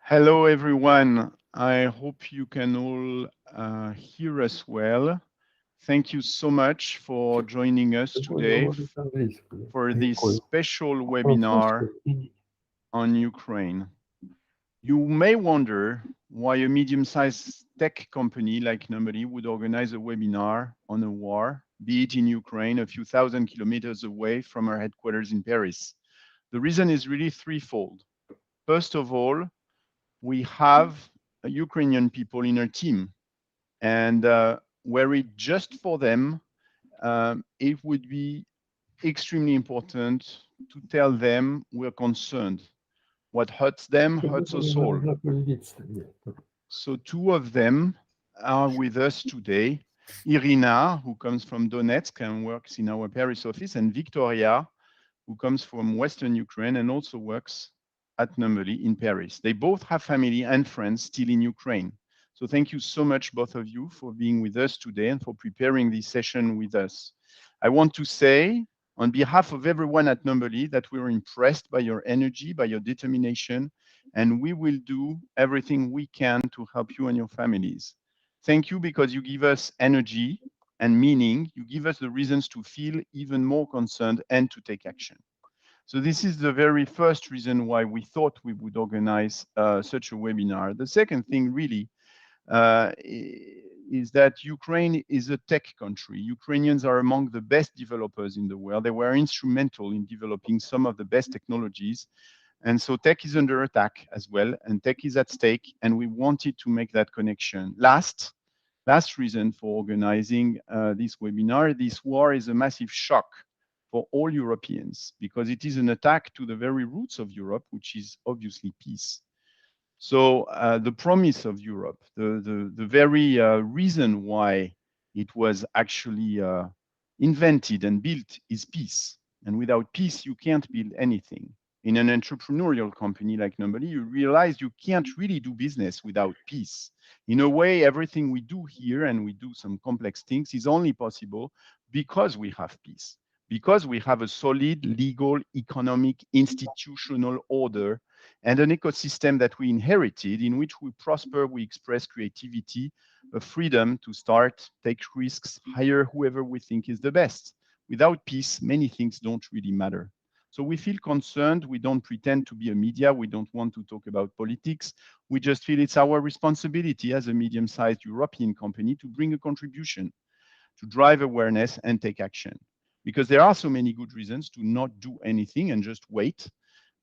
Hello, everyone. I hope you can all hear us well. Thank you so much for joining us Можно today говорить английскую. for this Прикольно. special А webinar французскую? on Ukraine. You may wonder why a medium-sized tech company like Nomady would organize a webinar on a war, be it in Ukraine, a few thousand kilometers away from our headquarters in Paris. The reason is really threefold. First of all, we have Ukrainian people in our team, and were it just for them, it would be extremely important to tell them we're concerned. What hurts them Чтобы hurts us all. появиться. Нет. So two of them are with us today. Irina, who comes from Donetsk and works in our Paris office, and Victoria, who comes from Western Ukraine and also works at Numberly in Paris. They both have family and friends still in Ukraine. So thank you so much, both of you, for being with us today and for preparing this session with us. I want to say, on behalf of everyone at Numberly, that we're impressed by your energy, by your determination, and we will do everything we can to help you and your families. Thank you because you give us energy and meaning. You give us the reasons to feel even more concerned and to take action. So this is the very first reason why we thought we would organize such a webinar. The second thing really is that Ukraine is a tech country. Ukrainians are among the best developers in the world. They were instrumental in developing some of the best technologies. And so tech is under attack as well, and tech is at stake, and we wanted to make that connection. Last reason for organizing this webinar, this war is a massive shock for all Europeans because it is an attack to the very roots of Europe, which is obviously peace. So the promise of Europe, the very reason why it was actually invented and built is peace. And without peace, you can't build anything. In an entrepreneurial company like Numbly, you realize you can't really do business without peace. In a way, everything we do here, and we do some complex things, is only possible because we have peace, because we have a solid legal, economic, institutional order and an ecosystem that we inherited in which we prosper, we express creativity, a freedom to start, take risks, hire whoever we think is the best. Without peace, many things don't really matter. So we feel concerned. We don't pretend to be a media. We don't want to talk about politics. We just feel it's our responsibility as a medium-sized European company to bring a contribution, to drive awareness and take action. Because there are so many good reasons to not do anything and just wait.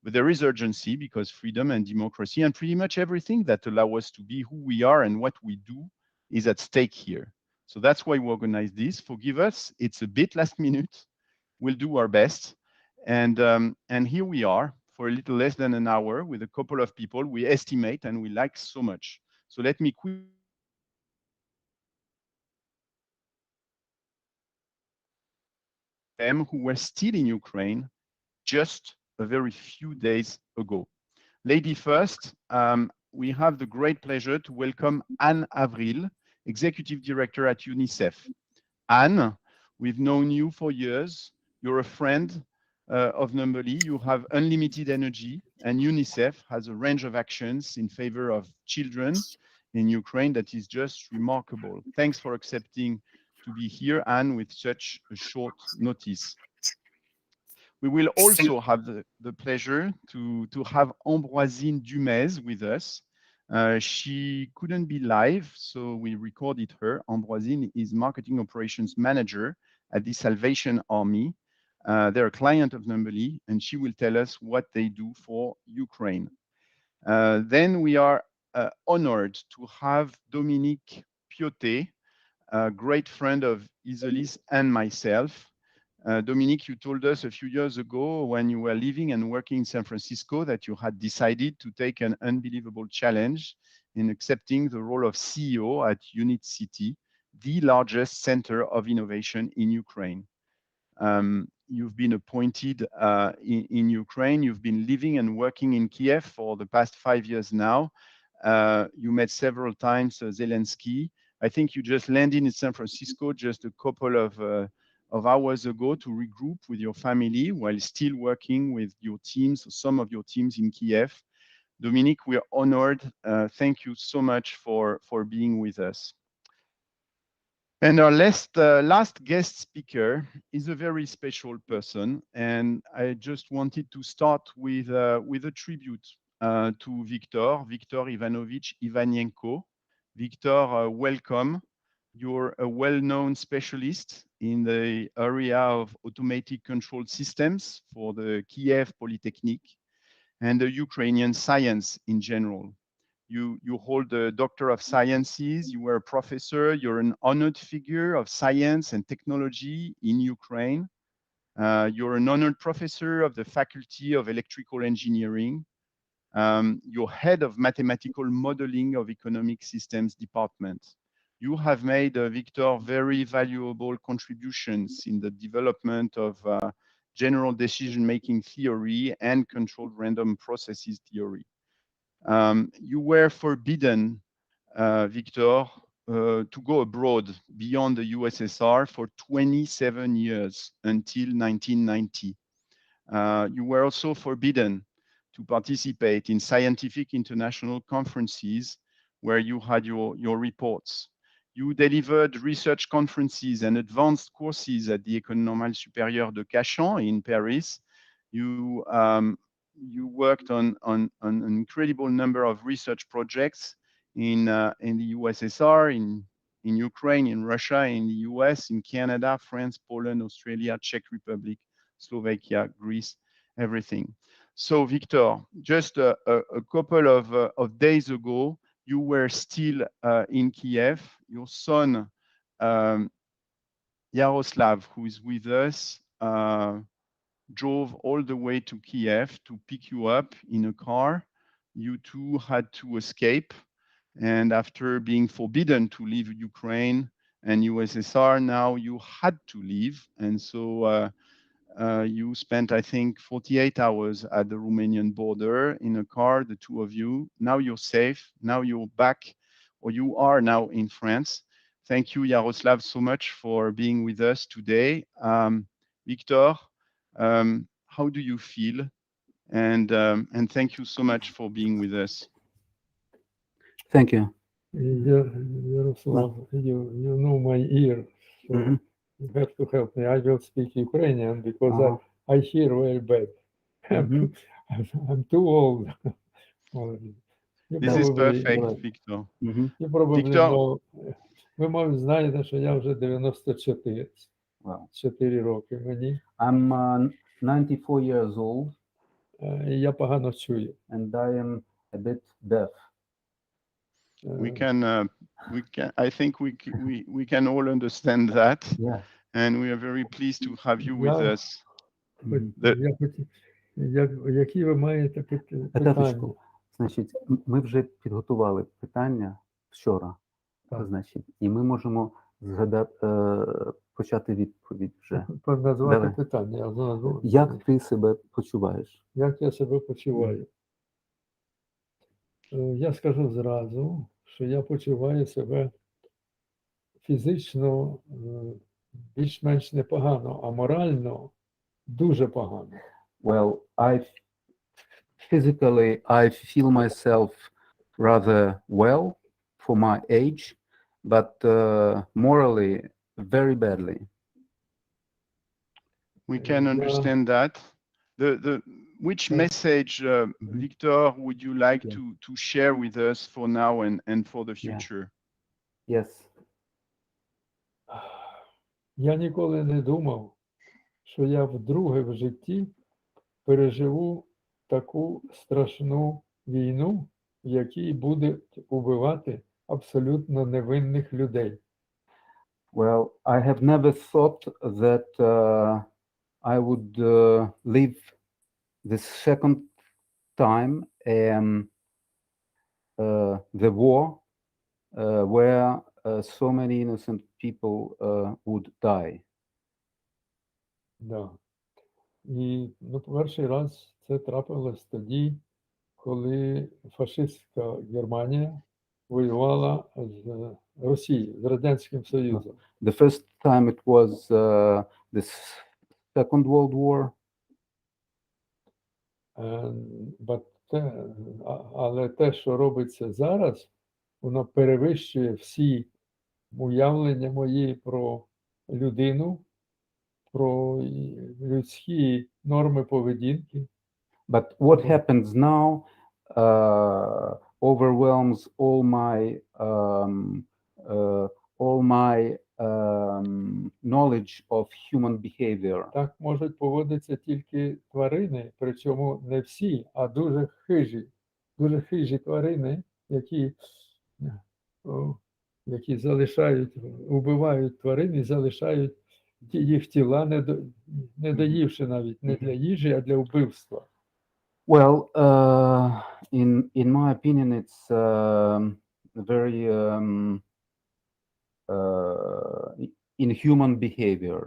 But there is urgency because freedom and democracy and pretty much everything that allow us to be who we are and what we do is at stake here. So that's why we organize this. Forgive us, it's a bit last minute. We'll do our best. And here we are for a little less than an hour with a couple of people we estimate and we like so much. So let me quickly them who were still in Ukraine just a very few days ago. Lady first, we have the great pleasure to welcome Anne Avril, Executive Director at UNICEF. Anne, we've known you for years. You're a friend of Numberly. You have unlimited energy, and UNICEF has a range of actions in favor of children in Ukraine that is just remarkable. Thanks for accepting to be here, Anne, with such a short notice. We will also have the pleasure to have Ambroisine Dumez with us. She couldn't be live, so we recorded her. Ambroisine is Marketing Operations Manager at the Salvation Army. They're a client of Numberly, and she will tell us what they do for Ukraine. Then we are honored to have Dominique Piotet, a great friend of Isolis and myself. Dominique, you told us a few years ago when you were living and working in San Francisco that you had decided to take an unbelievable challenge in accepting the role of CEO at UNIT.City, the largest center of innovation in Ukraine. You've been appointed in Ukraine. You've been living and working in Kyiv for the past 5 years now. You met several times Zelensky. I think you just landed in San Francisco just a couple of hours ago to regroup with your family while still working with your teams, some of your teams in Kyiv. Dominique, we are honored. Thank you so much for being with us. And our last guest speaker is a very special person, and I just wanted to start with a tribute to Viktor Ivanovich Ivanenko. Viktor, welcome. You're a well-known specialist in the area of automated control systems for the Kyiv Polytechnic and the Ukrainian science in general. You hold a Doctor of Sciences, you were a professor, you're an honored figure of science and technology in Ukraine. You're an honored professor of the Faculty of Electrical Engineering. You're head of mathematical modeling of economic systems department. You have made, Viktor, very valuable contributions in the development of general decision-making theory and controlled random processes theory. You were forbidden, Viktor, to go abroad beyond the USSR for 27 years until 1990. You were also forbidden to participate in scientific international conferences where you had your reports. You delivered research conferences and advanced courses at the École Normale Supérieure de Cachan in Paris. You worked on an incredible number of research projects in the USSR, in Ukraine, in Russia, in the US, in Canada, France, Poland, Australia, Czech Republic, Slovakia, Greece, everything. So, Viktor, just a couple of days ago, you were still in Kyiv. Your son, Yaroslav, who is with us, drove all the way to Kyiv to pick you up in a car. You two had to escape. And after being forbidden to leave Ukraine and USSR, now you had to leave. And so you spent, I think, 48 hours at the Romanian border in a car, the two of you. Now you're safe. Now you're back, or you are now in France. Thank you, Yaroslav, so much for being with us today. Viktor, how do you feel? And thank you so much for being with us. Thank you. Yaroslav, you know my ear, so you have to help me. I will speak Ukrainian because I hear very bad. I'm too old. This is perfect, Viktor. You probably know. Ви, мабуть, знаєте, що я вже 94. Wow. 4 роки мені. I'm 94 years old І я погано чую. and I am a bit deaf. I think we can all understand that. Yeah. And we are very pleased to have you with us. Які ви маєте питання? Етапочку. Значить, ми вже підготували питання вчора. Значить, і ми можемо почати відповідь вже. Назвати питання. Як ти себе почуваєш? Як я себе почуваю? Я скажу зразу, що я почуваю себе фізично більш-менш непогано, а морально дуже погано. Well, physically I feel myself rather well for my age, but morally very badly. We can understand that. Which message, Viktor, would you like to share with us for now and for the future? Yes. Я ніколи не думав, що я вдруге в житті переживу таку страшну війну, в якій будуть убивати абсолютно невинних людей. Well, I have never thought that I would live the second time the war where so many innocent people would die. Да. І перший раз це трапилось тоді, коли фашистська Германія воювала з Росією, з Радянським Союзом. The first time it was the Second World War. But Але те, що робиться зараз, воно перевищує всі уявлення мої про людину, про людські норми поведінки. But what happens now overwhelms all my knowledge of human behavior. Так можуть поводитися тільки тварини, причому не всі, а дуже хижі тварини, які залишають, убивають тварин і залишають їх тіла, не доївши навіть не для їжі, а для вбивства. Well, in my opinion, it's very inhuman behavior.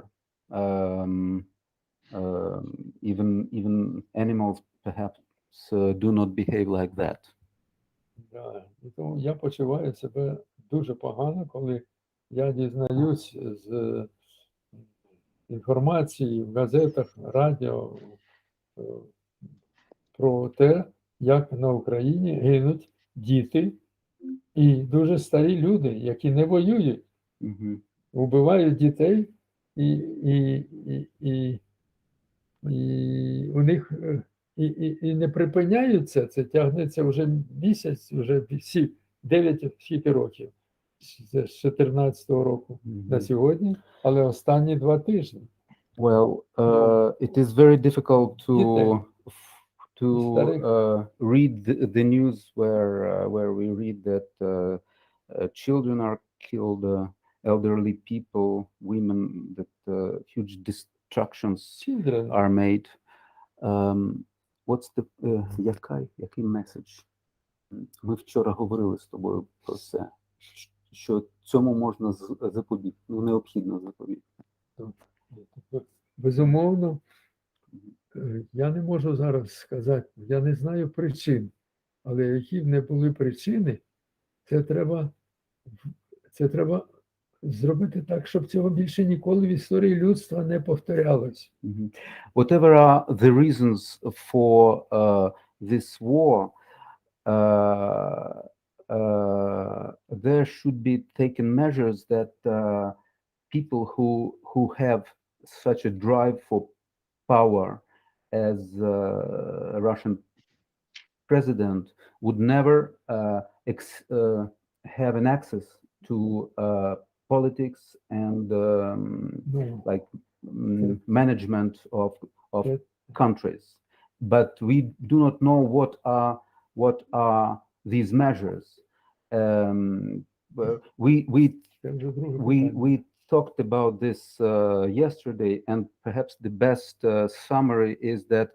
Even animals perhaps do not behave like that. Да. І тому я почуваю себе дуже погано, коли я дізнаюсь з інформації в газетах, радіо про те, як на Україні гинуть діти і дуже старі люди, які не воюють, вбивають дітей, і у них і не припиняються, це тягнеться вже місяць, вже всі 9 скільки років, з 14-го року на сьогодні, але останні 2 тижні. Well, it is very difficult to read the news where we read that children are killed, elderly people, women, that huge destructions are made. What's the який меседж? Ми вчора говорили з тобою про це, що цьому можна запобігти, необхідно запобігти. Безумовно, я не можу зараз сказати, я не знаю причин, але які б не були причини, це треба зробити так, щоб цього більше ніколи в історії людства не повторялось. Whatever are the reasons for this war, there should be taken measures that people who have such a drive for power as Russian president would never have an access to politics and management of countries. But we do not know what are these measures. We talked about this yesterday, and perhaps the best summary is that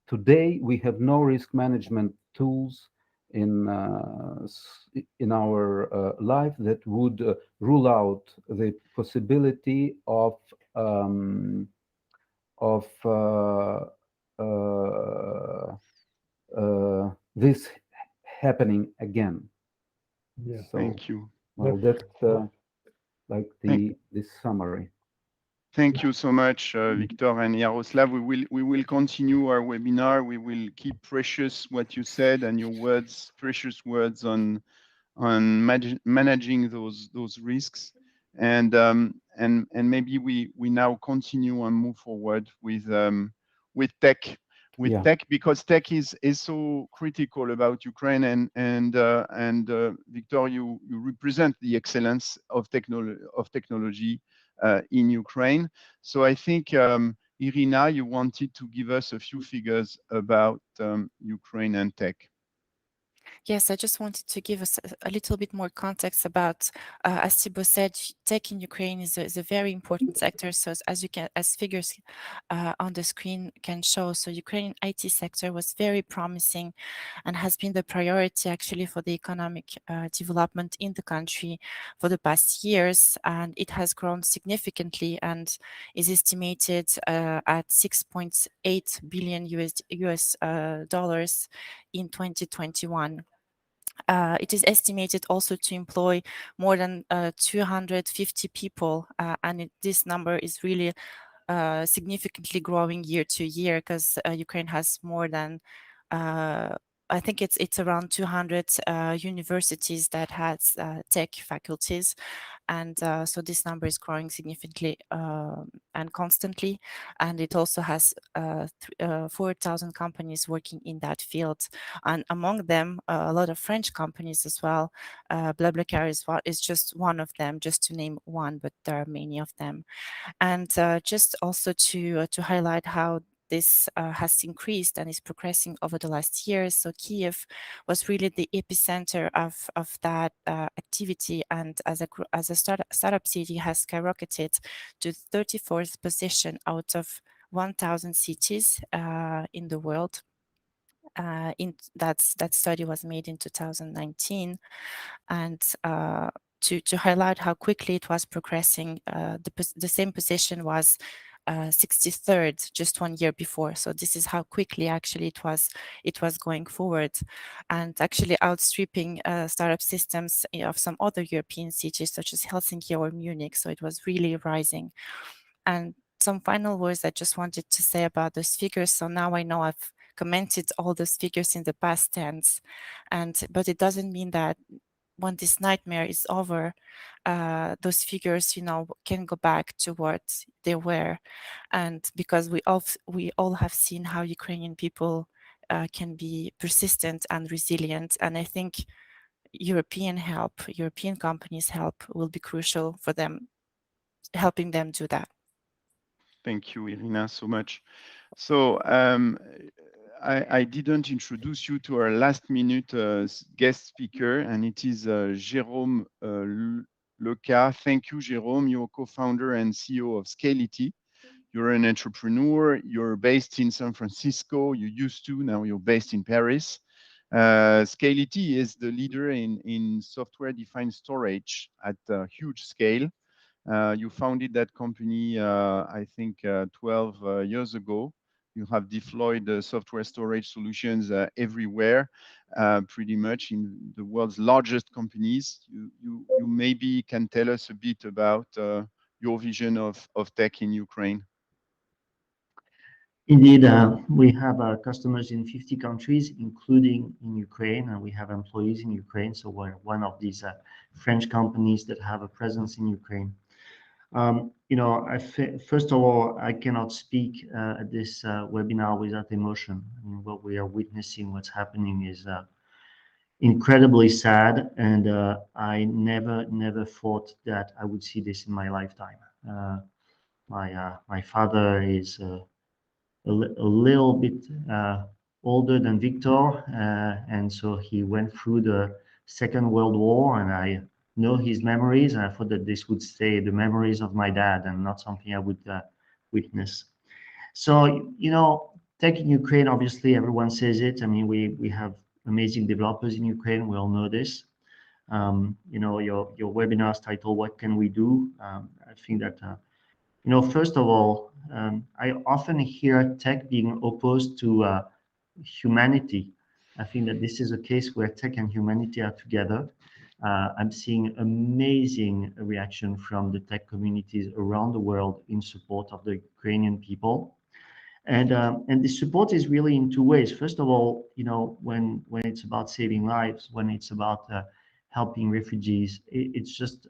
today we have no risk management tools in our life that would rule out the possibility of this happening again. Yeah. So, thank you. Well, that's like this summary. Thank you so much, Viktor and Yaroslav. We will continue our webinar. We will keep precious what you said and your words, precious words on managing those risks. And maybe we now continue and move forward with tech. Tech, because tech is so critical about Ukraine, and Viktor, you represent the excellence of technology in Ukraine. So I think, Irina, you wanted to give us a few figures about Ukraine and tech. Yes, I just wanted to give us a little bit more context about, as Thibaut said, tech in Ukraine is a very important sector. So as figures on the screen can show, so Ukrainian IT sector was very promising and has been the priority actually for the economic development in the country for the past years. And it has grown significantly and is estimated at $6.8 billion US dollars in 2021. It is estimated also to employ more than 250 people, and this number is really significantly growing year to year, because Ukraine has more than I think it's around 200 universities that has tech faculties, and so this number is growing significantly and constantly, and it also has 4,000 companies working in that field, and among them a lot of French companies as well. BlaBlaCar is just one of them, just to name one, but there are many of them. And just also to highlight how this has increased and is progressing over the last years. So Kyiv was really the epicenter of that activity, and as a startup city has skyrocketed to 34th position out of 1,000 cities in the world. That study was made in 2019, and to highlight how quickly it was progressing, the same position was 63rd just 1 year before. So this is how quickly actually it was going forward, and actually outstripping startup systems of some other European cities such as Helsinki or Munich. So it was really rising. And some final words I just wanted to say about those figures. So now I know I've commented all those figures in the past tense, but it doesn't mean that when this nightmare is over, those figures, can go back to what they were, and because we all have seen how Ukrainian people can be persistent and resilient, and I think European companies' help will be crucial for them, helping them do that. Thank you, Irina, so much. So I didn't introduce you to our last minute guest speaker, and it is Jérôme Leca. Thank you, Jérôme. You're co-founder and CEO of Scality. You're an entrepreneur. You're based in San Francisco. You used to, now you're based in Paris. Scality is the leader in software-defined storage at a huge scale. You founded that company, I think, 12 years ago. You have deployed software storage solutions everywhere, pretty much in the world's largest companies. You maybe can tell us a bit about your vision of tech in Ukraine. Indeed, we have customers in 50 countries, including in Ukraine, and we have employees in Ukraine. So we're one of these French companies that have a presence in Ukraine. First of all, I cannot speak at this webinar without emotion. I mean, what we are witnessing, what's happening is incredibly sad, and I never thought that I would see this in my lifetime. My father is a little bit older than Viktor, and so he went through the Second World War, and I know his memories, and I thought that this would stay the memories of my dad and not something I would witness. So, tech in Ukraine, obviously everyone says it. I mean, we have amazing developers in Ukraine. We all know this. Your webinar's title, What Can We Do? I think that first of all, I often hear tech being opposed to humanity. I think that this is a case where tech and humanity are together. I'm seeing amazing reaction from the tech communities around the world in support of the Ukrainian people. And the support is really in two ways. First of all, when it's about saving lives, when it's about helping refugees, it's just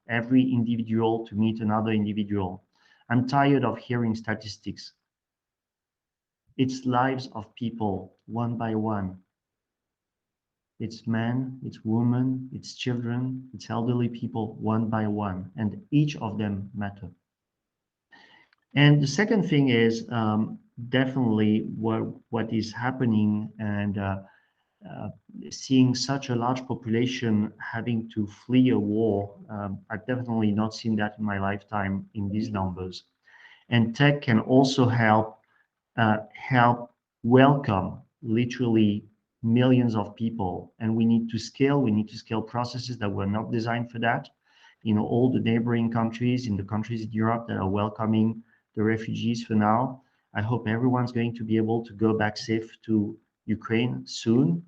every individual to meet another individual. I'm tired of hearing statistics. It's lives of people, one by one. It's men, it's women, it's children, it's elderly people, one by one, and each of them matter. And the second thing is definitely what is happening, and seeing such a large population having to flee a war. I've definitely not seen that in my lifetime in these numbers. And tech can also help welcome literally millions of people. And we need to scale processes that were not designed for that. All the neighboring countries, in the countries in Europe that are welcoming the refugees for now. I hope everyone's going to be able to go back safe to Ukraine soon.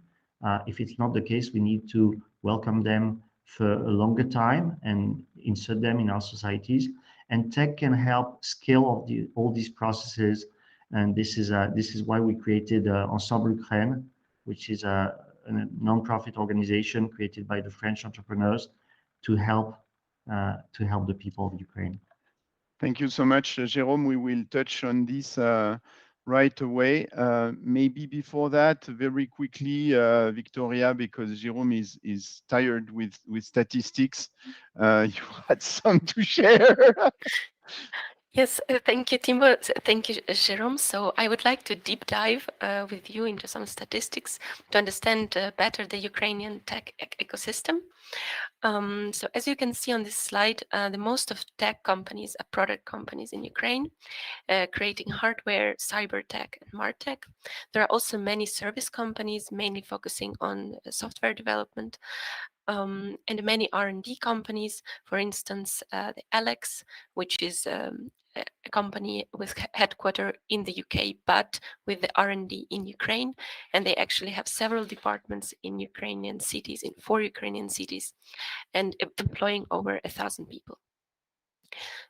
If it's not the case, we need to welcome them for a longer time and insert them in our societies. and tech can help scale all these processes. And this is why we created Ensembl Ukraine, which is a non-profit organization created by the French entrepreneurs to help the people of Ukraine. Thank you so much, Jérôme. We will touch on this right away. Maybe before that, very quickly, Victoria, because Jérôme is tired with statistics. You had some to share. Yes, thank you, Timbo. Thank you, Jérôme. So I would like to deep dive with you into some statistics to understand better the Ukrainian tech ecosystem. So as you can see on this slide, the most of tech companies are product companies in Ukraine, creating hardware, cyber tech, and martech. There are also many service companies, mainly focusing on software development, and many R&D companies, for instance, the Alex, which is a company with headquarters in the UK, but with the R&D in Ukraine, and they actually have several departments in Ukrainian cities, in 4 Ukrainian cities, and employing over 1,000 people.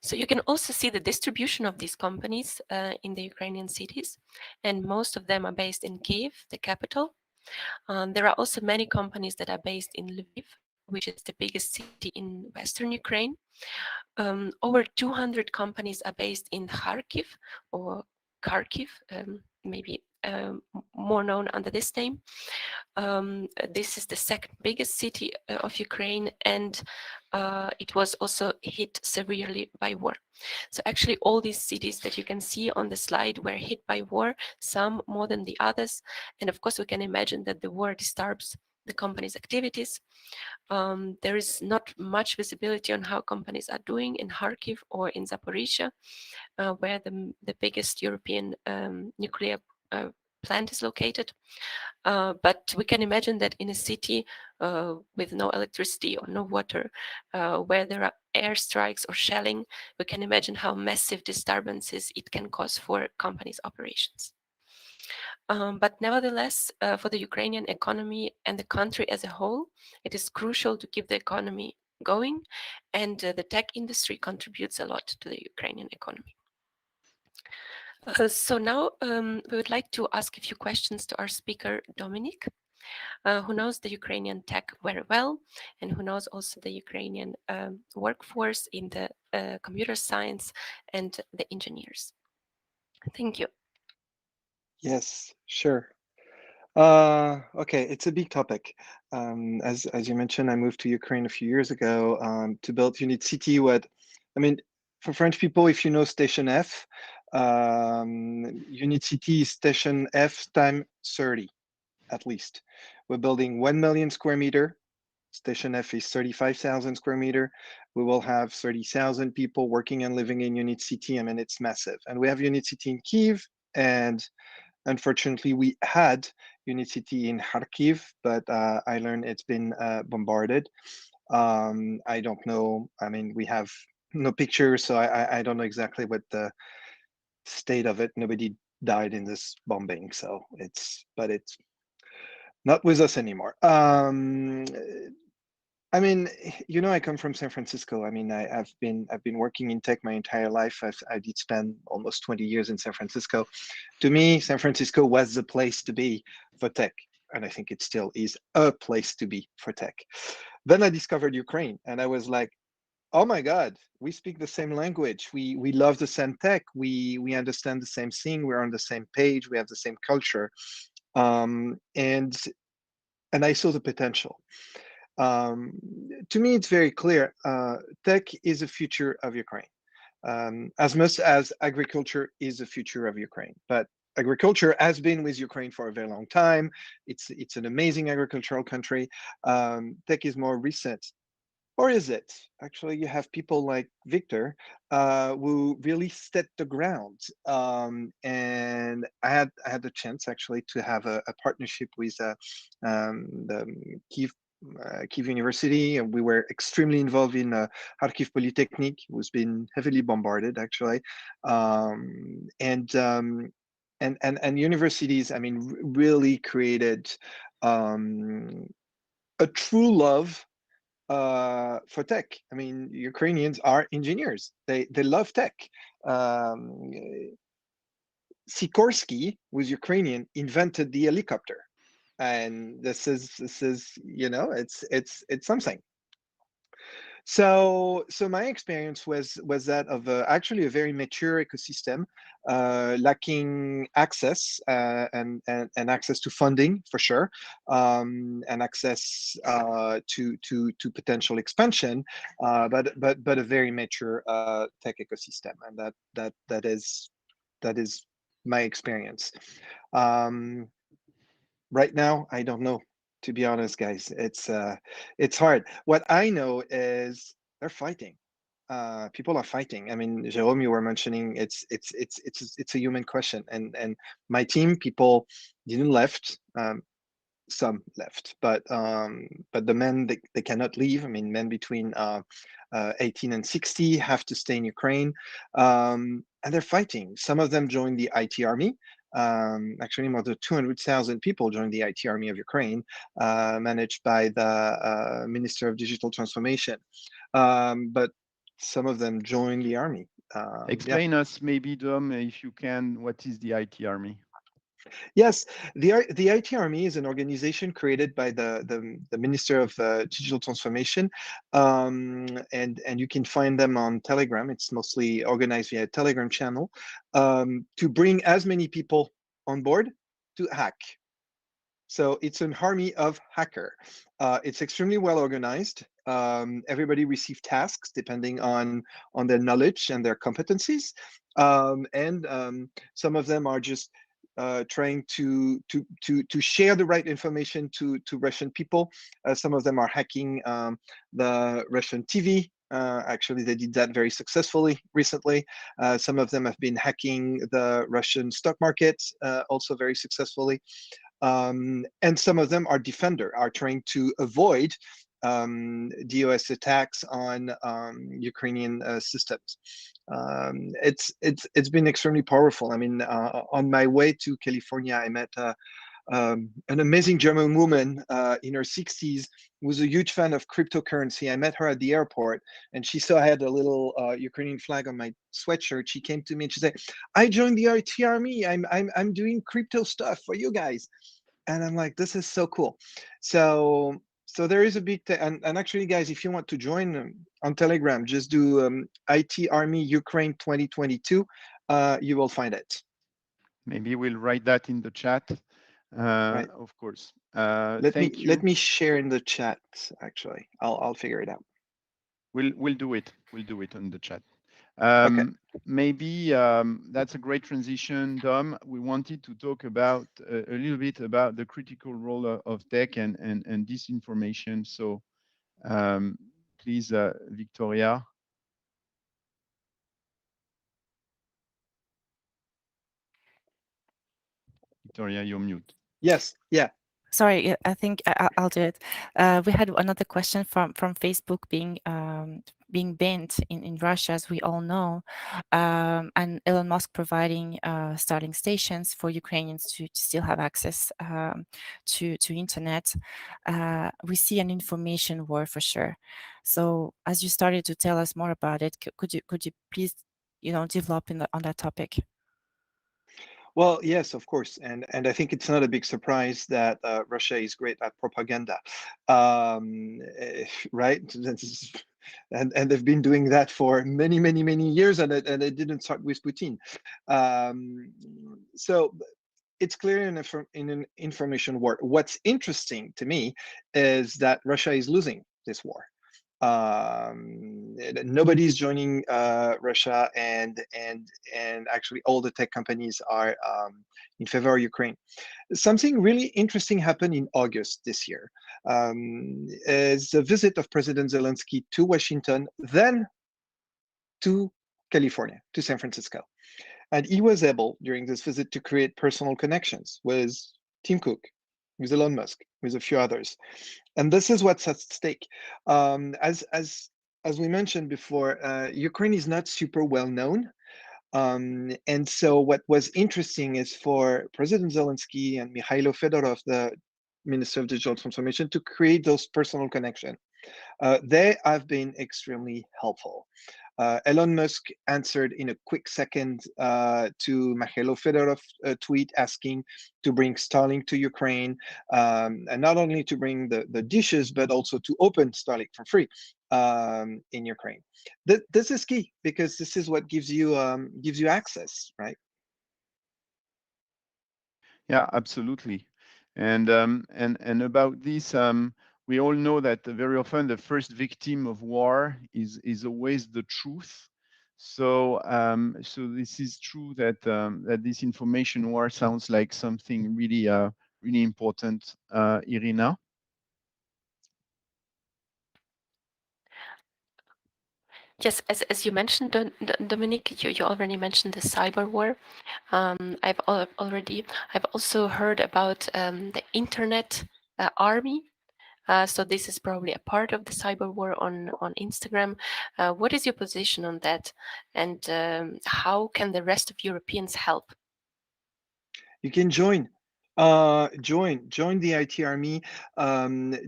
So you can also see the distribution of these companies in the Ukrainian cities, and most of them are based in Kyiv, the capital. There are also many companies that are based in Lviv, which is the biggest city in Western Ukraine. Over 200 companies are based in Kharkiv or Kharkiv, maybe more known under this name. This is the second biggest city of Ukraine, and it was also hit severely by war. So actually all these cities that you can see on the slide were hit by war, some more than the others. And of course we can imagine that the war disturbs the company's activities. There is not much visibility on how companies are doing in Kharkiv or in Zaporizhia, where the biggest European nuclear plant is located. But we can imagine that in a city with no electricity or no water, where there are airstrikes or shelling, we can imagine how massive disturbances it can cause for companies' operations. But nevertheless, for the Ukrainian economy and the country as a whole, it is crucial to keep the economy going, and the tech industry contributes a lot to the Ukrainian economy. So now we would like to ask a few questions to our speaker, Dominique, who knows the Ukrainian tech very well, and who knows also the Ukrainian workforce in the computer science and the engineers. Thank you. Yes, sure. Okay, it's a big topic. As you mentioned, I moved to Ukraine a few years ago to build UNIT.City. For French people, if you know Station F, UNIT.City is Station F times 30, at least. We're building 1 million square meter. Station F is 35,000 square meter. We will have 30,000 people working and living in UNIT.City. It's massive. And we have UNIT.City in Kyiv, and unfortunately, we had UNIT.City in Kharkiv, but I learned it's been bombarded. I don't know. We have no pictures, so I don't know exactly what the state of it. Nobody died in this bombing, so it's not with us anymore. I come from San Francisco. I've been working in tech my entire life. I did spend almost 20 years in San Francisco. To me, San Francisco was the place to be for tech, and I think it still is a place to be for tech. Then I discovered Ukraine, and I was like, oh my God, we speak the same language. We love the same tech. We understand the same thing. We're on the same page. We have the same culture, and I saw the potential. To me, it's very clear. Tech is the future of Ukraine, as much as agriculture is the future of Ukraine. But agriculture has been with Ukraine for a very long time. It's an amazing agricultural country. Tech is more recent. Or is it? Actually, you have people like Viktor who really set the ground. And I had the chance actually to have a partnership with the Kyiv University, and we were extremely involved in Kharkiv Polytechnic, who's been heavily bombarded actually, and universities. Really created a true love for tech. I mean, Ukrainians are engineers. They love tech. Sikorsky, who's Ukrainian, invented the helicopter, and this is you know, it's something. So my experience was that of actually a very mature ecosystem, lacking access and access to funding for sure, and access to potential expansion, but a very mature tech ecosystem, and that is my experience. Right now, I don't know. To be honest, guys, it's hard. What I know is they're fighting. People are fighting. I mean, Jérôme, you were mentioning it's a human question, and my team, people didn't left. Some left, but the men, they cannot leave. I mean, men between 18 and 60 have to stay in Ukraine, and they're fighting. Some of them joined the IT army. Actually, more than 200,000 people joined the IT army of Ukraine, managed by the Minister of Digital Transformation. But some of them joined the army. Explain us maybe, Dom, if you can, what is the IT army? Yes, the IT Army is an organization created by the Minister of Digital Transformation, and you can find them on Telegram. It's mostly organized via a Telegram channel, to bring as many people on board to hack. So it's an army of hacker. It's extremely well organized. Everybody receives tasks depending on their knowledge and their competencies, and some of them are just trying to share the right information to Russian people. Some of them are hacking the Russian TV. Actually, they did that very successfully recently. Some of them have been hacking the Russian stock market, also very successfully. And some of them are trying to avoid DOS attacks on Ukrainian systems. It's been extremely powerful. I mean, on my way to California, I met an amazing German woman in her 60s who was a huge fan of cryptocurrency. I met her at the airport, and she saw I had a little Ukrainian flag on my sweatshirt. She came to me and she said, "I joined the IT Army. I'm doing crypto stuff for you guys." And I'm like, this is so cool. So there is a big and actually, guys, if you want to join on Telegram, just do IT Army Ukraine 2022. You will find it. Maybe we'll write that in the chat. Right. Of course. Let me share in the chat. Actually, I'll figure it out. We'll do it. We'll do it on the chat. Okay. Maybe that's a great transition, Dom. We wanted to talk about a little bit about the critical role of tech and disinformation. So please, Victoria. Victoria, you're mute. Yes. Yeah. Sorry, I think I'll do it. We had another question from Facebook being banned in Russia, as we all know, and Elon Musk providing Starlink stations for Ukrainians to still have access to internet. We see an information war for sure. So, as you started to tell us more about it, could you please, develop on that topic? Well, yes, of course, and I think it's not a big surprise that Russia is great at propaganda, right? And they've been doing that for many years, and it didn't start with Putin. So it's clear in an information war. What's interesting to me is that Russia is losing this war. Nobody's joining Russia, and actually all the tech companies are in favor of Ukraine. Something really interesting happened in August this year. Is the visit of President Zelensky to Washington, then to California, to San Francisco. And he was able, during this visit, to create personal connections with Tim Cook, with Elon Musk, with a few others. And this is what's at stake. As we mentioned before, Ukraine is not super well known. And so what was interesting is for President Zelensky and Mikhailo Fedorov, the Minister of Digital Transformation, to create those personal connections. They have been extremely helpful. Elon Musk answered in a quick second to Mikhailo Fedorov's tweet asking to bring Starlink to Ukraine, and not only to bring the dishes, but also to open Starlink for free in Ukraine. This is key because this is what gives you access, right? Yeah, absolutely. And about this, we all know that very often the first victim of war is always the truth. So so this is true that that this information war sounds like something really really important, Irina. Yes, as you mentioned, Dominique, you already mentioned the cyber war. I've also heard about the internet army. So this is probably a part of the cyber war on Instagram. What is your position on that, and how can the rest of Europeans help? You can join the IT army,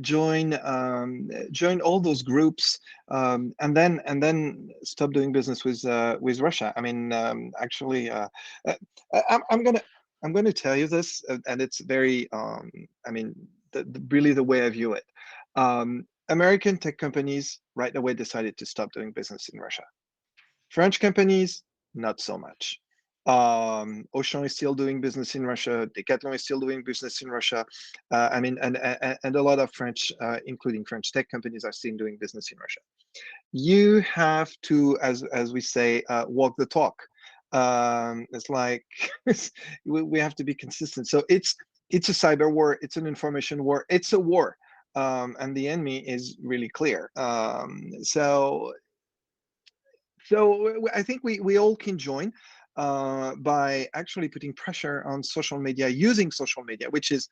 join all those groups, and then stop doing business with Russia. I mean, actually, I'm gonna tell you this, and it's very I mean, really the way I view it. American tech companies right away decided to stop doing business in Russia. French companies, not so much. Auchan is still doing business in Russia. Decathlon is still doing business in Russia. I mean, and a lot of French, including French tech companies, are still doing business in Russia. You have to, as we say, walk the talk. It's like we have to be consistent. So it's a cyber war. It's an information war. It's a war, and the enemy is really clear. So I think we all can join by actually putting pressure on social media, using social media, which is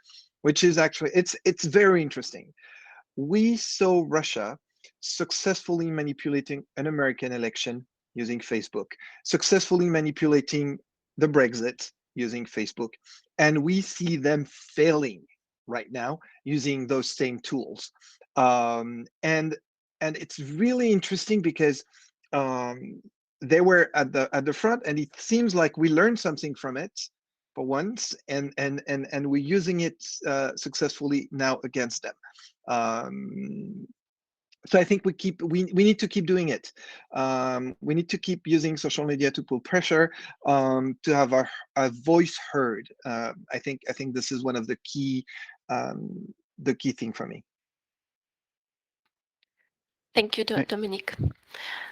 actually it's very interesting. We saw Russia successfully manipulating an American election using Facebook, successfully manipulating the Brexit using Facebook, and we see them failing right now using those same tools. And it's really interesting because they were at the front, and it seems like we learned something from it for once, and we're using it successfully now against them. So I think we need to keep doing it. We need to keep using social media to pull pressure, to have our voice heard. I think this is one of the key thing for me. Thank you, Dominique.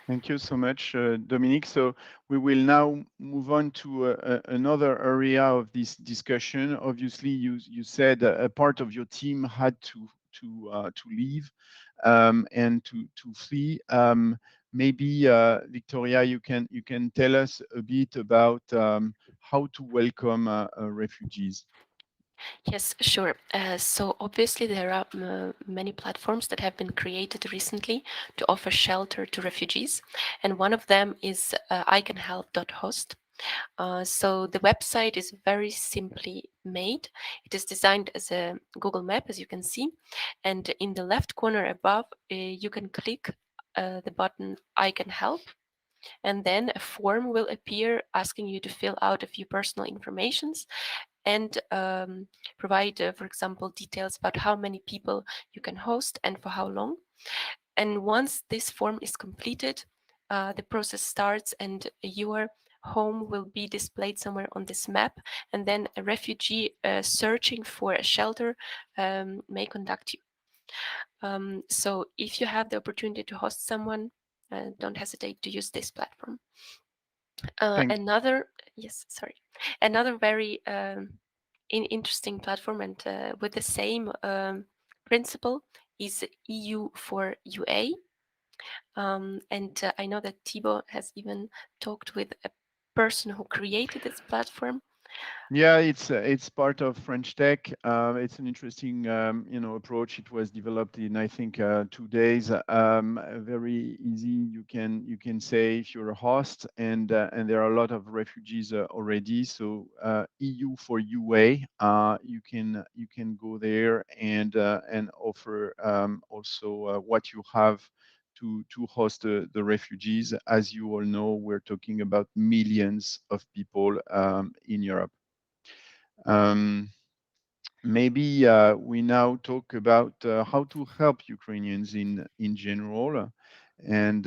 Thank you so much, Dominique. So we will now move on to another area of this discussion. Obviously, you said a part of your team had to leave and to flee. Maybe Victoria, you can tell us a bit about how to welcome refugees. Yes, sure. So obviously there are many platforms that have been created recently to offer shelter to refugees, and one of them is icanhelp.host. So the website is very simply made. It is designed as a Google map, as you can see, and in the left corner above, you can click the button I can help, and then a form will appear asking you to fill out a few personal informations and provide, for example, details about how many people you can host and for how long. And once this form is completed, the process starts and your home will be displayed somewhere on this map, and then a refugee searching for a shelter may contact you. So if you have the opportunity to host someone, don't hesitate to use this platform. Another very interesting platform and with the same principle is EU4UA. And I know that Thibaut has even talked with a person who created this platform. Yeah, it's part of French tech. It's an interesting, approach. It was developed in, I think, 2 days. Very easy. You can say if you're a host, and there are a lot of refugees already. So EU for UA, you can go there and offer also what you have to host the refugees. As you all know, we're talking about millions of people in Europe. Maybe we now talk about how to help Ukrainians in general, and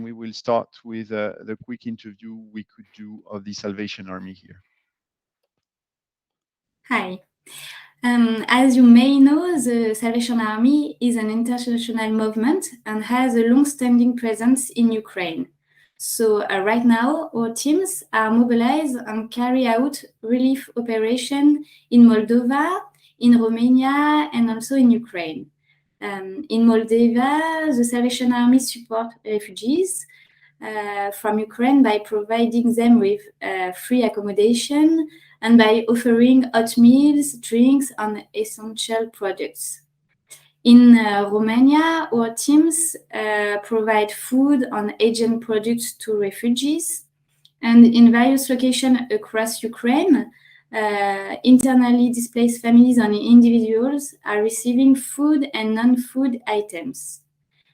we will start with the quick interview we could do of the Salvation Army here. Hi. As you may know, the Salvation Army is an international movement and has a long-standing presence in Ukraine. So right now, our teams are mobilized and carry out relief operations in Moldova, in Romania, and also in Ukraine. In Moldova, the Salvation Army supports refugees from Ukraine by providing them with free accommodation and by offering hot meals, drinks, and essential products. In Romania, our teams provide food and agent products to refugees. And in various locations across Ukraine, internally displaced families and individuals are receiving food and non-food items.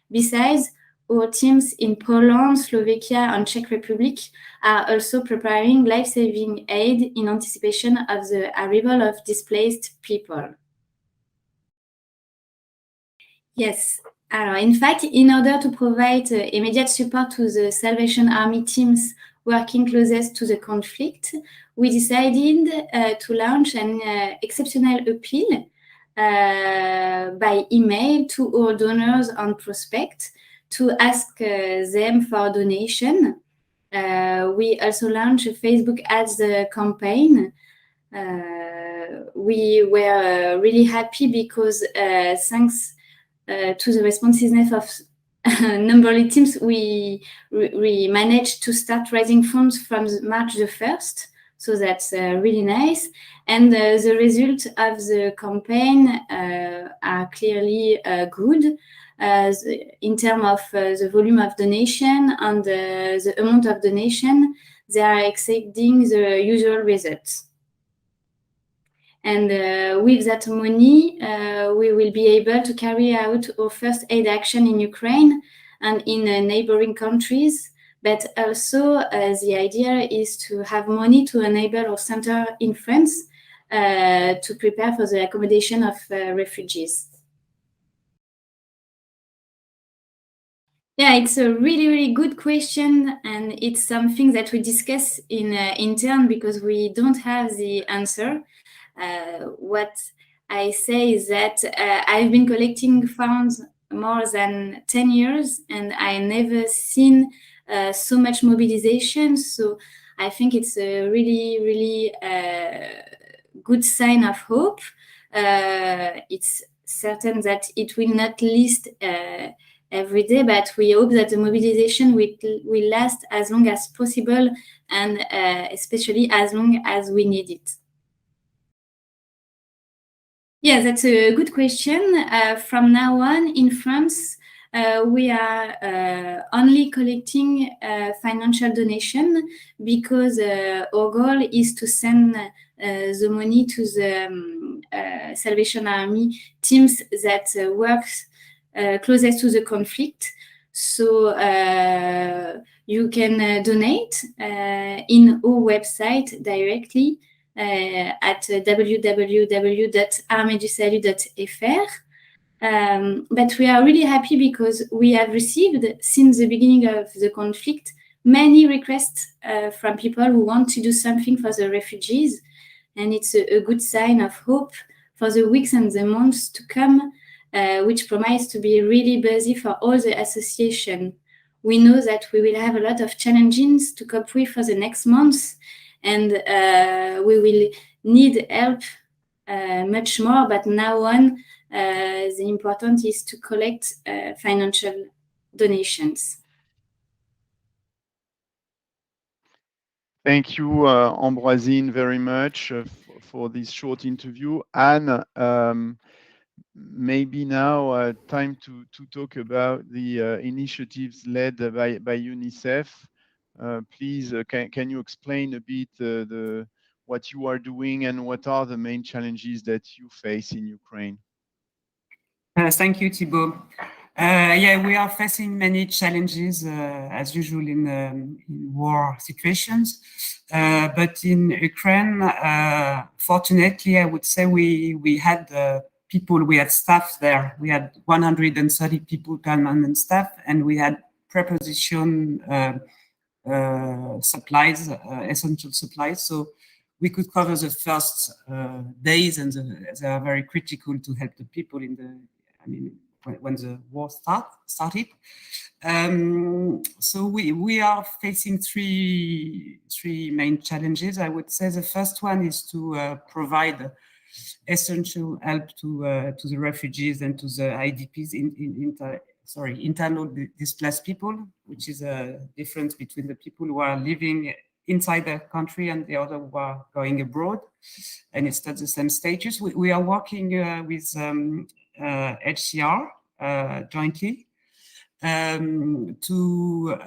Besides, our teams in Poland, Slovakia, and Czech Republic are also preparing life-saving aid in anticipation of the arrival of displaced people. Yes, in fact, in order to provide immediate support to the Salvation Army teams working closest to the conflict, we decided to launch an exceptional appeal by email to all donors and prospects to ask them for donation. We also launched a Facebook ads campaign. We were really happy because thanks to the responsiveness of numberly teams, we managed to start raising funds from March the 1st. So that's really nice. And the results of the campaign are clearly good. In terms of the volume of donation and the amount of donation, they are exceeding the usual results. And with that money, we will be able to carry out our first aid action in Ukraine and in neighboring countries. But also the idea is to have money to enable our center in France to prepare for the accommodation of refugees. Yeah, it's a really, really good question, and it's something that we discuss in turn because we don't have the answer. What I say is that I've been collecting funds more than 10 years, and I never seen so much mobilization. So I think it's a really, really good sign of hope. It's certain that it will not last every day, but we hope that the mobilization will last as long as possible, and especially as long as we need it. Yeah, that's a good question. From now on in France, we are only collecting financial donation because our goal is to send the money to the Salvation Army teams that works closest to the conflict. So you can donate in our website directly at www.armedusalut.fr. But we are really happy because we have received, since the beginning of the conflict, many requests from people who want to do something for the refugees. And it's a good sign of hope for the weeks and the months to come, which promise to be really busy for all the association. We know that we will have a lot of challenges to cope with for the next months, and we will need help much more, but now on, the important is to collect financial donations. Thank you, Ambroisine, very much for this short interview. Anne, maybe now time to talk about the initiatives led by UNICEF. Please, can you explain a bit what you are doing and what are the main challenges that you face in Ukraine? Thank you, Thibault. Yeah, we are facing many challenges as usual in war situations. But in Ukraine, fortunately, I would say we had people, we had staff there. We had 130 people permanent staff, and we had preposition supplies, essential supplies. So we could cover the first days, and they are very critical to help the people in the, I mean, when the war started. So we are facing three main challenges. I would say the first one is to provide essential help to the refugees and to the IDPs, internal displaced people, which is a difference between the people who are living inside the country and the other who are going abroad, and it's not the same status. We are working with HCR jointly to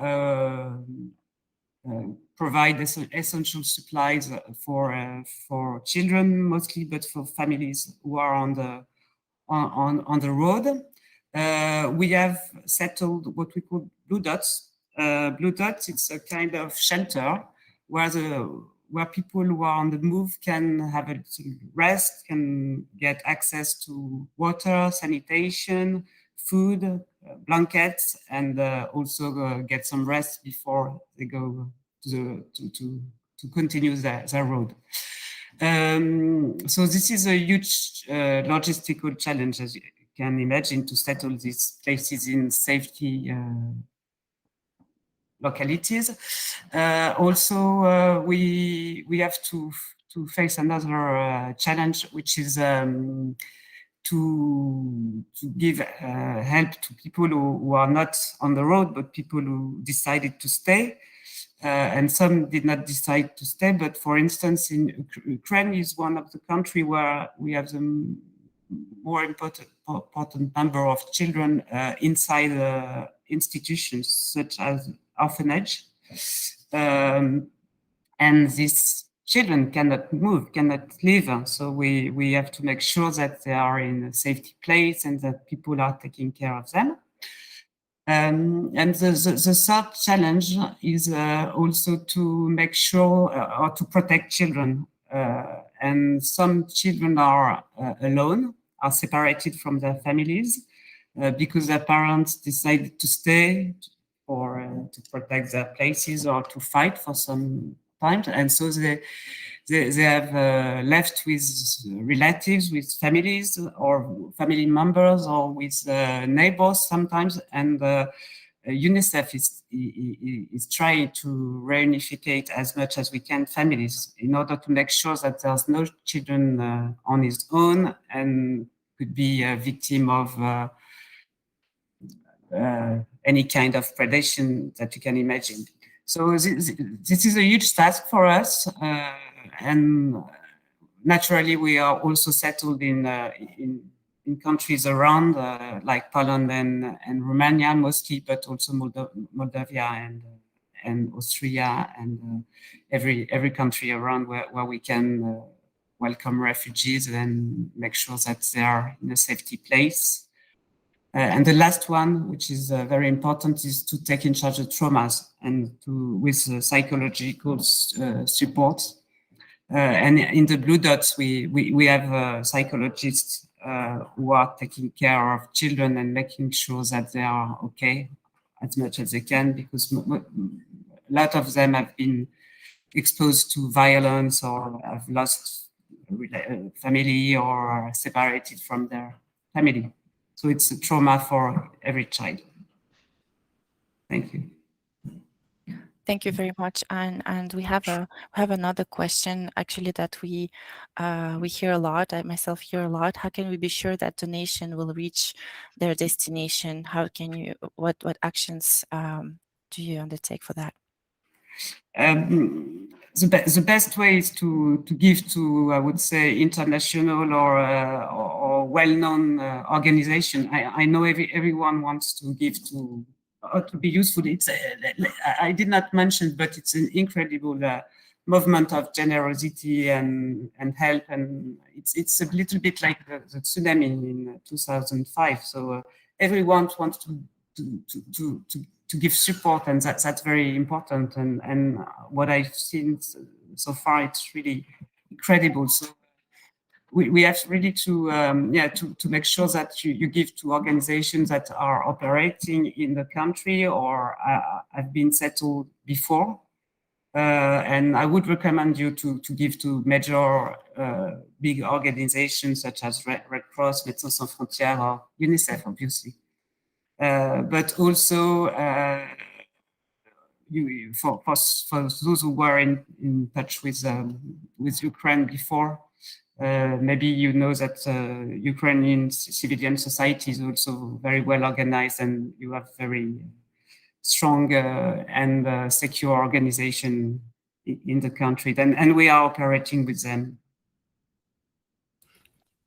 provide essential supplies for children mostly, but for families who are on the road. We have settled what we call Blue Dots. Blue Dots, it's a kind of shelter where people who are on the move can have a rest, can get access to water, sanitation, food, blankets, and also get some rest before they go to continue their road. So this is a huge logistical challenge, as you can imagine, to settle these places in safety localities. Also, we have to face another challenge, which is to give help to people who are not on the road, but people who decided to stay. And some did not decide to stay, but for instance, in Ukraine is one of the countries where we have the more important number of children inside institutions such as orphanage. And these children cannot move, cannot live. So we have to make sure that they are in a safety place and that people are taking care of them. And the third challenge is also to make sure or to protect children. And some children are alone, are separated from their families because their parents decided to stay or to protect their places or to fight for some time. And so they have left with relatives, with families or family members or with neighbors sometimes. And UNICEF is trying to reunificate as much as we can families in order to make sure that there's no children on his own and could be a victim of any kind of predation that you can imagine. So this is a huge task for us, and naturally we are also settled in countries around, like Poland and Romania mostly, but also Moldavia and Austria and every country around where we can welcome refugees and make sure that they are in a safety place. And the last one, which is very important, is to take in charge of traumas and with psychological support. And in the Blue Dots, we have psychologists who are taking care of children and making sure that they are okay as much as they can, because a lot of them have been exposed to violence or have lost family or are separated from their family. So it's a trauma for every child. Thank you. Thank you very much, Anne. And we have another question actually that we hear a lot. I myself hear a lot. How can we be sure that donation will reach their destination? How can you? What actions do you undertake for that? the best way is to give to, I would say, international or well-known organization. I know everyone wants to give to be useful. It's I did not mention, but it's an incredible movement of generosity and help, and it's a little bit like the tsunami in 2005. So everyone wants to give support, and that's very important. And what I've seen so far, it's really incredible. So we have really to to make sure that you give to organizations that are operating in the country or have been settled before. And I would recommend you to give to major big organizations such as Red Cross, Médecins Sans Frontières, or UNICEF, obviously. But also for those who were in touch with Ukraine before, maybe you know that Ukrainian civilian society is also very well organized, and you have very strong and secure organization in the country, and we are operating with them.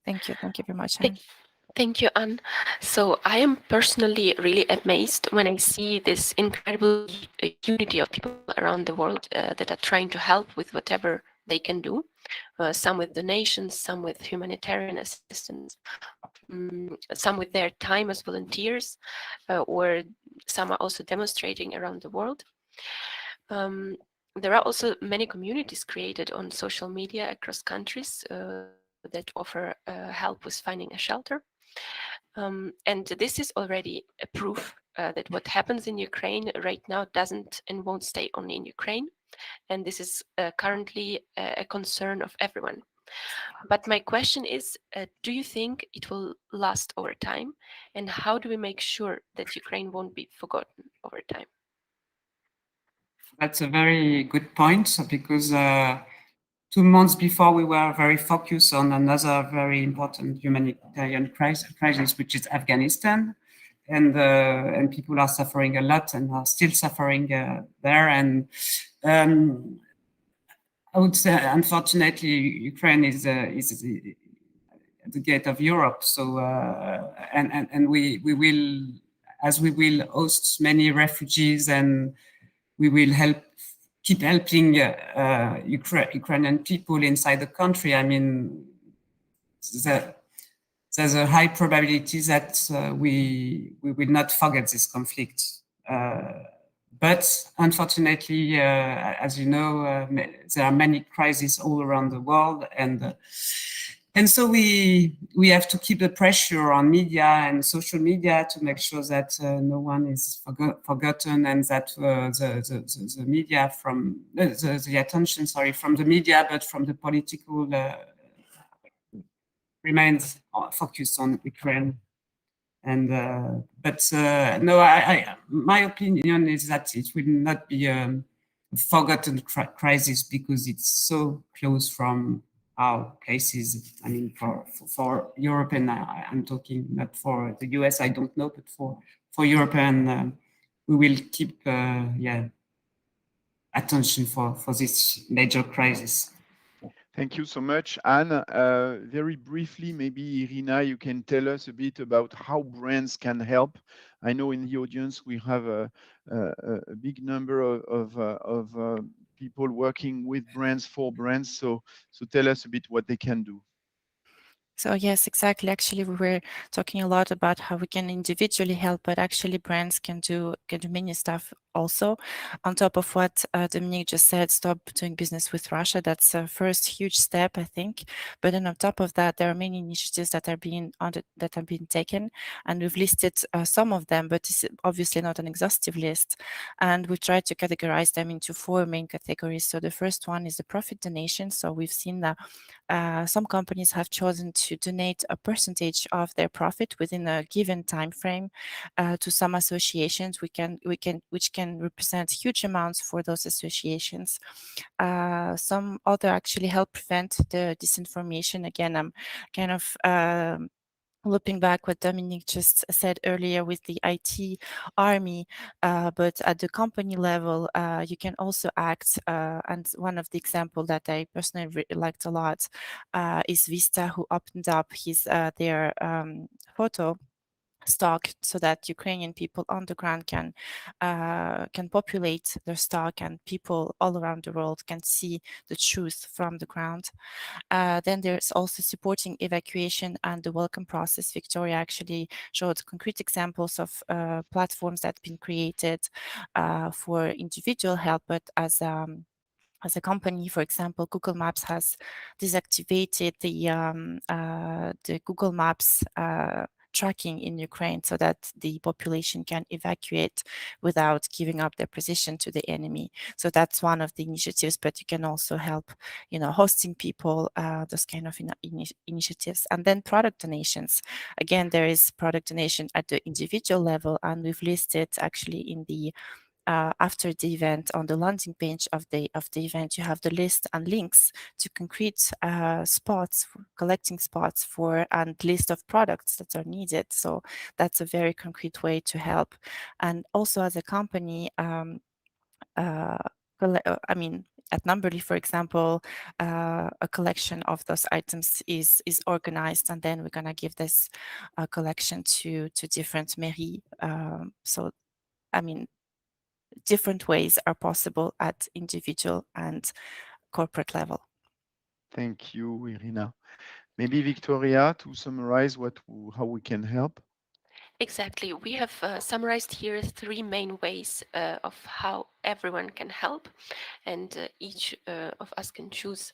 Thank you very much, Anne. Thank you, Anne. So I am personally really amazed when I see this incredible unity of people around the world that are trying to help with whatever they can do. Some with donations, some with humanitarian assistance, some with their time as volunteers, or some are also demonstrating around the world. There are also many communities created on social media across countries that offer help with finding a shelter. And this is already a proof that what happens in Ukraine right now doesn't and won't stay only in Ukraine. And this is currently a concern of everyone. But my question is, do you think it will last over time? And how do we make sure that Ukraine won't be forgotten over time? That's a very good point, because 2 months before we were very focused on another very important humanitarian crisis, which is Afghanistan. And people are suffering a lot and are still suffering there. And I would say, unfortunately, Ukraine is at the gate of Europe. So and we will host many refugees, and we will keep helping Ukrainian people inside the country. I mean, there's a high probability that we will not forget this conflict. But unfortunately, as you know, there are many crises all around the world, and so we have to keep the pressure on media and social media to make sure that no one is forgotten, and that the media the attention, from the media, but from the political remains focused on Ukraine. And no, my opinion is that it will not be a forgotten crisis, because it's so close from our places. I mean, for Europe, and I'm talking not for the US, I don't know, but for Europe, and we will keep attention for this major crisis. Thank you so much, Anne. Very briefly, maybe Irina, you can tell us a bit about how brands can help. I know in the audience we have a big number of people working with brands, for brands. So tell us a bit what they can do. So yes, exactly. Actually, we were talking a lot about how we can individually help, but actually brands can do many stuff also. On top of what Dominique just said, stop doing business with Russia. That's a first huge step, I think. But then on top of that, there are many initiatives that are being taken, and we've listed some of them, but it's obviously not an exhaustive list. And we tried to categorize them into 4 main categories. So the first one is the profit donation. So we've seen that some companies have chosen to donate a percentage of their profit within a given time frame to some associations, which can represent huge amounts for those associations. Some other actually help prevent the disinformation. Again, I'm kind of looping back what Dominique just said earlier with the IT army, but at the company level, you can also act. And one of the examples that I personally liked a lot is Vista, who opened up their photo stock so that Ukrainian people on the ground can populate their stock, and people all around the world can see the truth from the ground. Then there's also supporting evacuation and the welcome process. Victoria actually showed concrete examples of platforms that have been created for individual help, but as a company, for example, Google Maps has deactivated the Google Maps tracking in Ukraine so that the population can evacuate without giving up their position to the enemy. So that's one of the initiatives, but you can also help, hosting people, those kind of initiatives. And then product donations. Again, there is product donation at the individual level, and we've listed actually in the after the event, on the landing page of the event, you have the list and links to concrete spots, collecting spots for, and list of products that are needed. So that's a very concrete way to help. And also as a company, at Numberly, for example, a collection of those items is organized, and then we're gonna give this collection to different mairies. Different ways are possible at individual and corporate level. Thank you, Irina. Maybe Victoria, to summarize how we can help. Exactly. We have summarized here 3 main ways of how everyone can help, and each of us can choose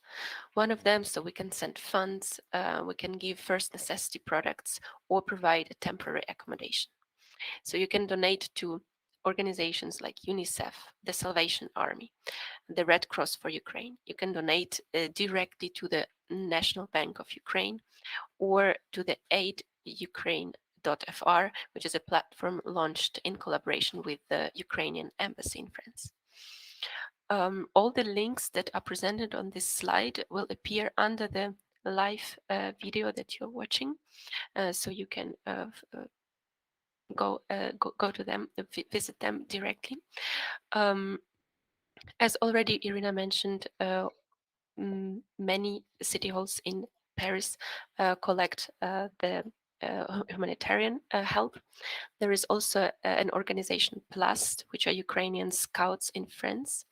one of them. So we can send funds, we can give first necessity products, or provide a temporary accommodation. So you can donate to organizations like UNICEF, the Salvation Army, the Red Cross for Ukraine. You can donate directly to the National Bank of Ukraine, or to the AidUkraine.fr, which is a platform launched in collaboration with the Ukrainian Embassy in France. All the links that are presented on this slide will appear under the live video that you're watching, so you can go to them, visit them directly. As already Irina mentioned, many city halls in Paris collect the humanitarian help. There is also an organization, PLUS, which are Ukrainian Scouts in France.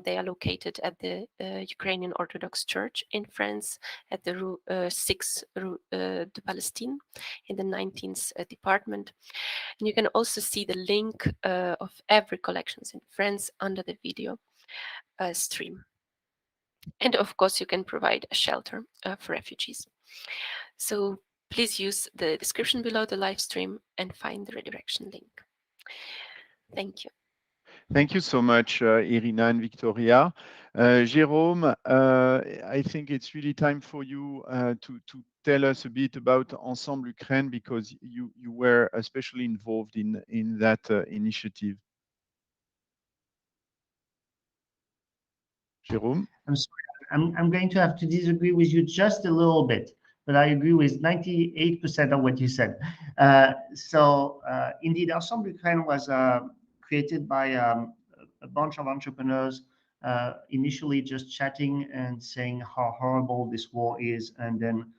They are located at the Ukrainian Orthodox Church in France, at the Rue 6 Rue de Palestine, in the 19th department. And you can also see the link of every collections in France under the video stream. And of course, you can provide a shelter for refugees. So please use the description below the live stream and find the redirection link. Thank you. Thank you so much, Irina and Victoria. Jérôme, I think it's really time for you to tell us a bit about Ensembl Ukraine, because you were especially involved in that initiative. Jérôme? I'm sorry, I'm going to have to disagree with you just a little bit, but I agree with 98% of what you said. Indeed, Ensembl Ukraine was created by a bunch of entrepreneurs, initially just chatting and saying how horrible this war is, and then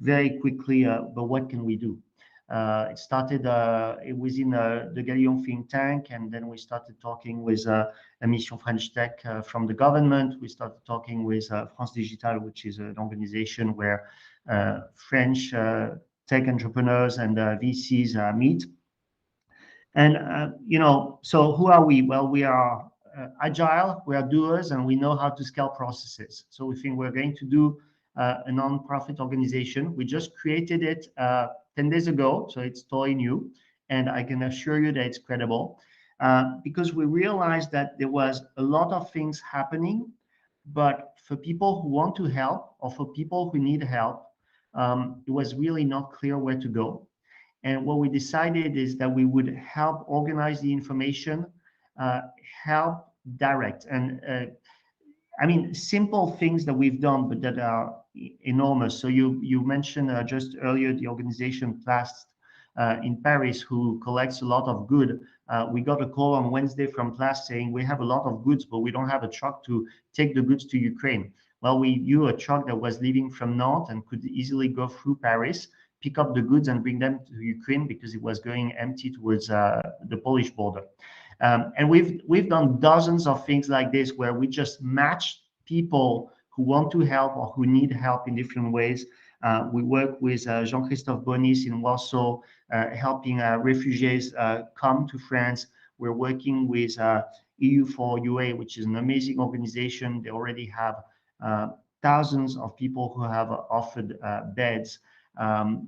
very quickly, but what can we do? It started within the Galion think tank, and then we started talking with Mission French Tech from the government. We started talking with France Digital, which is an organization where French tech entrepreneurs and VCs meet. And, so who are we? Well, we are agile, we are doers, and we know how to scale processes. So we think we're going to do a non-profit organization. We just created it 10 days ago, so it's totally new. And I can assure you that it's credible, because we realized that there was a lot of things happening, but for people who want to help, or for people who need help, it was really not clear where to go. And what we decided is that we would help organize the information, help direct. And I mean, simple things that we've done, but that are enormous. So you mentioned just earlier the organization Plast in Paris, who collects a lot of good. We got a call on Wednesday from Plast saying we have a lot of goods, but we don't have a truck to take the goods to Ukraine. Well, we knew a truck that was leaving from Nantes and could easily go through Paris, pick up the goods and bring them to Ukraine because it was going empty towards the Polish border. And we've done dozens of things like this where we just match people who want to help or who need help in different ways. We work with Jean-Christophe Bonis in Warsaw, helping refugees come to France. We're working with EU4UA, which is an amazing organization. They already have thousands of people who have offered beds.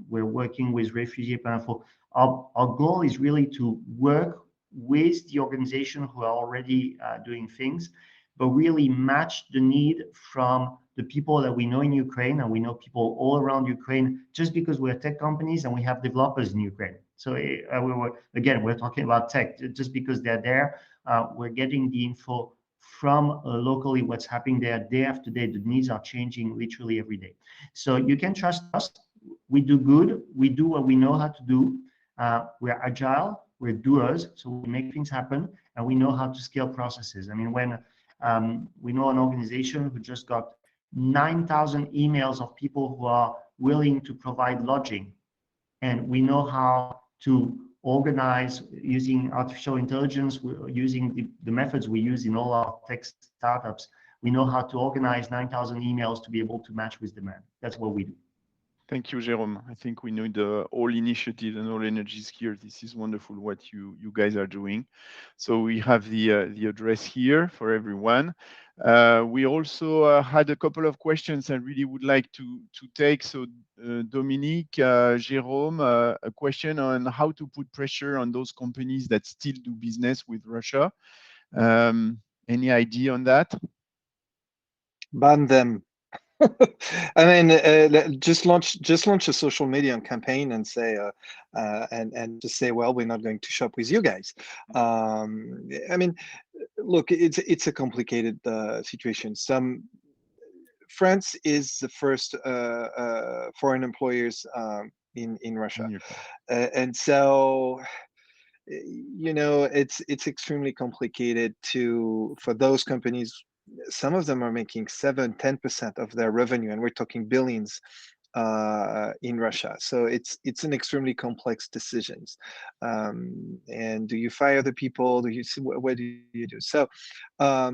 We're working with Refugee Panafo. Our goal is really to work with the organization who are already doing things, but really match the need from the people that we know in Ukraine, and we know people all around Ukraine, just because we're tech companies and we have developers in Ukraine. So we're talking about tech, just because they're there, we're getting the info from locally what's happening there day after day. The needs are changing literally every day. So you can trust us. We do good. We do what we know how to do. We're agile. We're doers. So we make things happen, and we know how to scale processes. I mean, when we know an organization who just got 9,000 emails of people who are willing to provide lodging, and we know how to organize using artificial intelligence, using the methods we use in all our tech startups. We know how to organize 9,000 emails to be able to match with demand. That's what we do. Thank you, Jérôme. I think we need all initiatives and all energies here. This is wonderful what you guys are doing. So we have the address here for everyone. We also had a couple of questions I really would like to take. So Dominique, Jérôme, a question on how to put pressure on those companies that still do business with Russia. Any idea on that? Ban them. I mean, just launch a social media campaign and say, and just say, well, we're not going to shop with you guys. I mean, look, it's a complicated situation. France is the first foreign employers in Russia, and so you know it's extremely complicated for those companies. Some of them are making 7-10% of their revenue, and we're talking billions in Russia. So it's an extremely complex decisions. And do you fire the people? Do you see what do you do? So I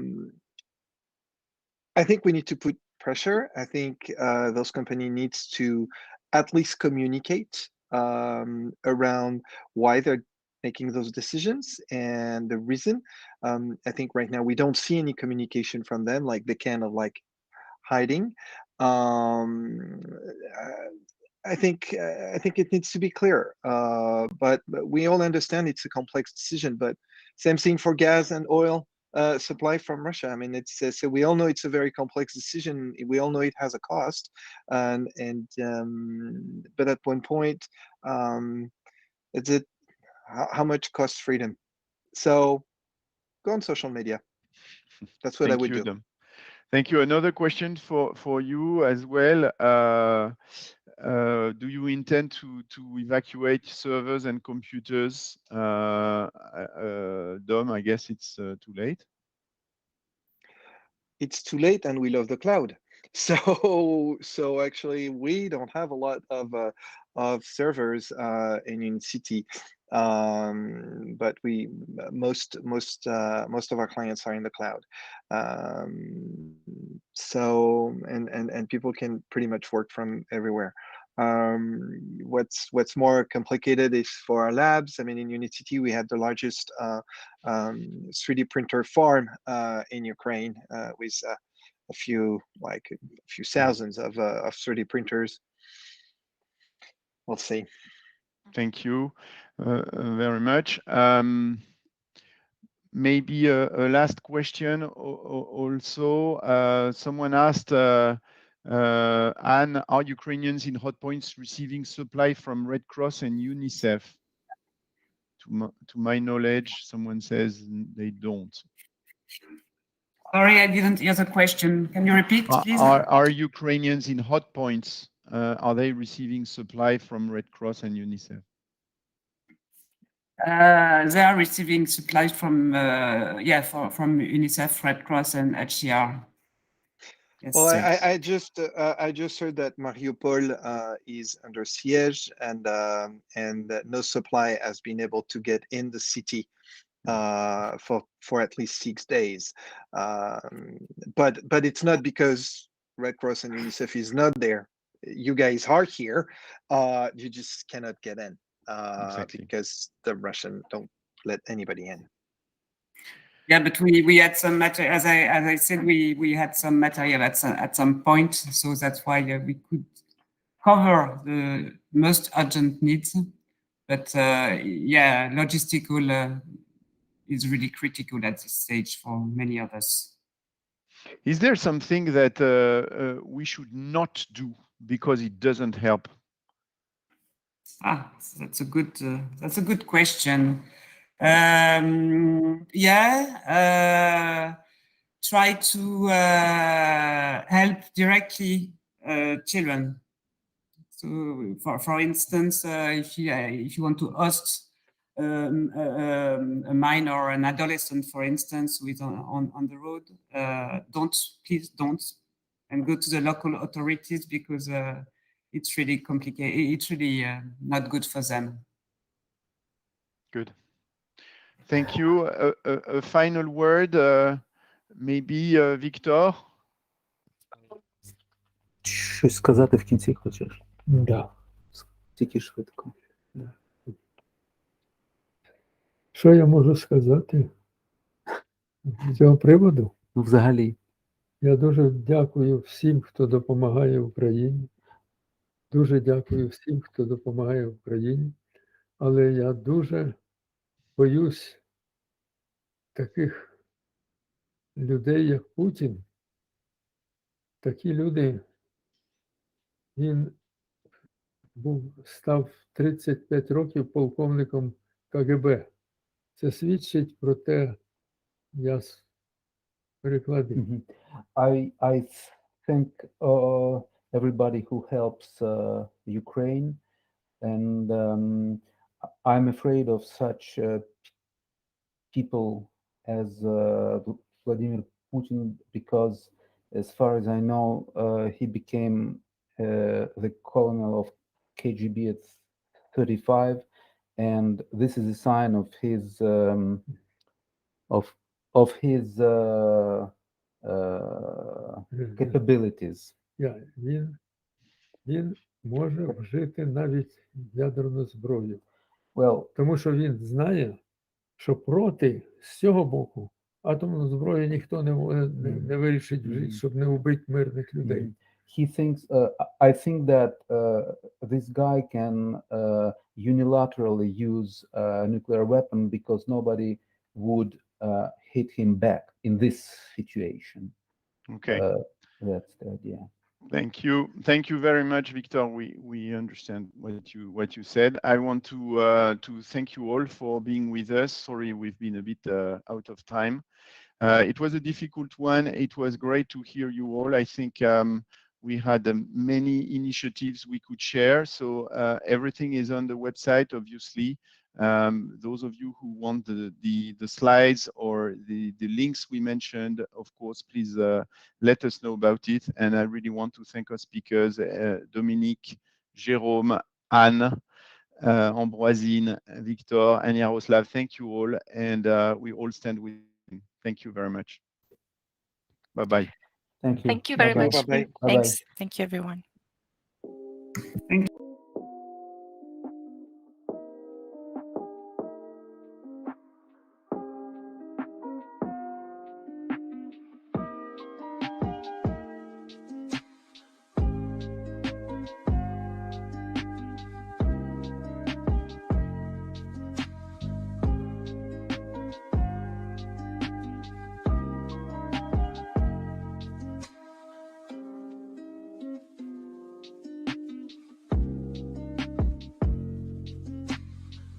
think we need to put pressure. I think those companies needs to at least communicate around why they're making those decisions and the reason. I think right now we don't see any communication from them, like they kind of like hiding. I think it needs to be clear, but we all understand it's a complex decision. But same thing for gas and oil supply from Russia. I mean, it's so we all know it's a very complex decision. We all know it has a cost, but at one point, it's it. How much costs freedom? So go on social media. That's what I would do. Thank you. Another question for you as well. Do you intend to evacuate servers and computers? Dom, I guess it's too late. It's too late, and we love the cloud. So actually, we don't have a lot of servers in UNIT.City. But most of our clients are in the cloud. So and people can pretty much work from everywhere. What's more complicated is for our labs. I mean, in UNIT.City, we had the largest 3D printer farm in Ukraine with a few thousands of 3D printers. We'll see. Thank you very much. Maybe a last question also. Someone asked, Anne, are Ukrainians in hotpoints receiving supply from Red Cross and UNICEF? To my knowledge, someone says they don't. Sorry, I didn't hear the question. Can you repeat, please? Are Ukrainians in hot points? Are they receiving supply from Red Cross and UNICEF? They are receiving supplies from from UNICEF, Red Cross, and HCR. Yes. Well, I just heard that Mariupol is under siege, and that no supply has been able to get in the city for at least 6 days. But it's not because Red Cross and UNICEF is not there. You guys are here. You just cannot get in Exactly. because the Russian don't let anybody in. Yeah, but we had some material, as I said, we had some material at some point, so that's why we could cover the most urgent needs. But yeah, logistical is really critical at this stage for many others. Is there something that we should not do because it doesn't help? That's a good question. Try to help directly children. So, for instance, if you want to host a minor or an adolescent, for instance, with on the road, please don't, and go to the local authorities, because it's really complicated. It's really not good for them. Good. Thank you. A final word, maybe Viktor? Щось сказати в кінці хочеш? Да. Тільки швидко. Що я можу сказати з цього приводу? Ну, взагалі. Я дуже дякую всім, хто допомагає Україні. Дуже дякую всім, хто допомагає Україні. Але я дуже боюсь таких людей, як Путін. Такі люди, він став 35 років полковником КГБ. Це свідчить про те, я перекладу. I thank everybody who helps Ukraine, and I'm afraid of such people as Vladimir Putin, because as far as I know, he became the colonel of KGB at 35, and this is a sign of his capabilities. Він може вжити навіть ядерну зброю. Well, тому що він знає, що проти з цього боку атомну зброю ніхто не вирішить вжити, щоб не вбити мирних людей. He thinks, I think that this guy can unilaterally use a nuclear weapon because nobody would hit him back in this situation. Okay. That's the idea. Thank you very much, Viktor. We understand what you said. I want to thank you all for being with us. Sorry, we've been a bit out of time. It was a difficult one. It was great to hear you all. I think we had many initiatives we could share. So everything is on the website, obviously. Those of you who want the slides or the links we mentioned, of course, please let us know about it. And I really want to thank our speakers, Dominique, Jérôme, Anne, Ambroisine, Viktor, and Yaroslav. Thank you all. And we all stand with you. Thank you very much. Bye-bye. Thank you. Thank you very much. Bye-bye. Thanks. Thank you, everyone. Thank you.